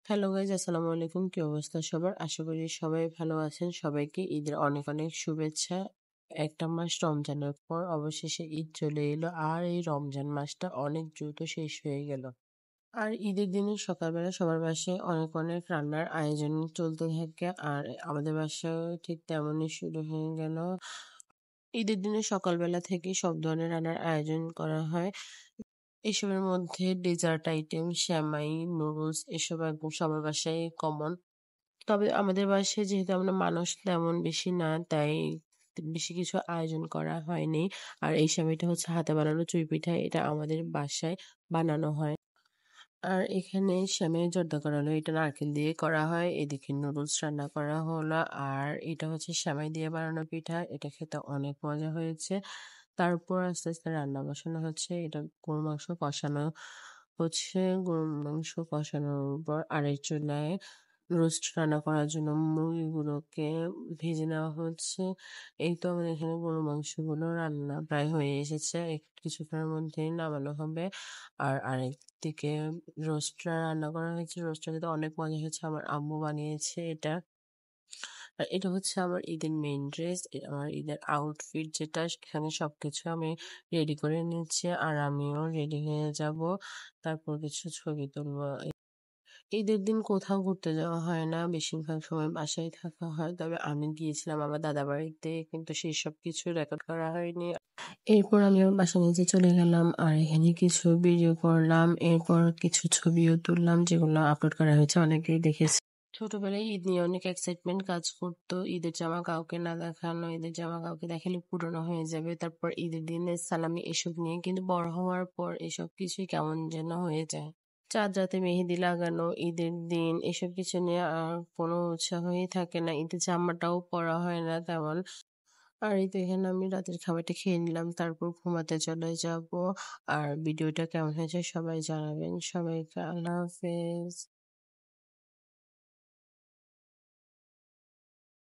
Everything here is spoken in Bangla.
হ্যালো গাইজ, আসসালামু আলাইকুম। কি অবস্থা সবার? আশা করি সবাই ভালো আছেন। সবাইকে ঈদের অনেক অনেক শুভেচ্ছা। একটা মাস রমজানের পর অবশেষে ঈদ চলে এলো, আর এই রমজান মাসটা অনেক দ্রুত শেষ হয়ে গেল। আর ঈদের দিনে সকালবেলা সবার বাসায় অনেক অনেক রান্নার আয়োজন চলতে থাকে, আর আমাদের বাসায় ঠিক তেমনই শুরু হয়ে গেল। ঈদের দিনে সকালবেলা থেকে সব ধরনের রান্নার আয়োজন করা হয়। এসবের মধ্যে ডেজার্ট আইটেম, সেমাই, নুডলস এসব একদম সবার বাসায় কমন। তবে আমাদের বাসায় যেহেতু আমরা মানুষ তেমন বেশি না, তাই বেশি কিছু আয়োজন করা হয়নি। আর এই সেমাইটা হচ্ছে হাতে বানানো চুই পিঠা, এটা আমাদের বাসায় বানানো হয়। আর এখানে সেমাই জর্দা করা হলো, এটা নারকেল দিয়ে করা হয়। এদিকে নুডলস রান্না করা হলো, আর এটা হচ্ছে সেমাই দিয়ে বানানো পিঠা, এটা খেতে অনেক মজা হয়েছে। তারপর আস্তে আস্তে রান্না বসানো হচ্ছে, এটা গরুর মাংস কষানো হচ্ছে। গরুর মাংস কষানোর পর আরেক চুলায় রোস্ট রান্না করার জন্য মুরগিগুলোকে ভেজে নেওয়া হচ্ছে। এই তো আমাদের এখানে গরুর মাংসগুলো রান্না প্রায় হয়ে এসেছে, কিছুক্ষণের মধ্যেই নামানো হবে। আর আরেকদিকে রোস্টটা রান্না করা হয়েছে, রোস্টটা খেতে অনেক মজা হয়েছে, আমার আম্মু বানিয়েছে এটা। আর এটা হচ্ছে আমার ঈদের মেইন ড্রেস, আমার ঈদের আউটফিট যেটা, সেখানে সবকিছু আমি রেডি করে নিচ্ছি, আর আমিও রেডি হয়ে যাব। তারপর কিছু ছবি তুলবো। ঈদের দিন কোথাও ঘুরতে যাওয়া হয় না, বেশিরভাগ সময় বাসায় থাকা হয়। তবে আমি গিয়েছিলাম আমার দাদা বাড়িতে, কিন্তু সেই সব কিছু রেকর্ড করা হয়নি। এরপর আমি আমার বাসা নিচে চলে গেলাম, আর এখানে কিছু ভিডিও করলাম। এরপর কিছু ছবিও তুললাম, যেগুলো আপলোড করা হয়েছে, অনেকেই দেখেছে। ছোটবেলায় ঈদ নিয়ে অনেক এক্সাইটমেন্ট কাজ করতো। ঈদের জামা কাউকে না দেখানো, ঈদের জামা কাউকে দেখালে পুরনো হয়ে যাবে, তারপর ঈদের দিনে সালামি, এসব নিয়ে। কিন্তু বড় হওয়ার পর এসব কিছুই কেমন যেন হয়ে যায়। চাঁদ রাতে মেহেদি লাগানো, ঈদের দিন, এসব কিছু নিয়ে আর কোনো উৎসাহই থাকে না। ঈদের জামাটাও পরা হয় না তেমন। আর এই তো এখানে আমি রাতের খাবারটা খেয়ে নিলাম, তারপর ঘুমাতে চলে যাব। আর ভিডিওটা কেমন হয়েছে সবাই জানাবেন। সবাইকে আল্লাহ হাফেজ।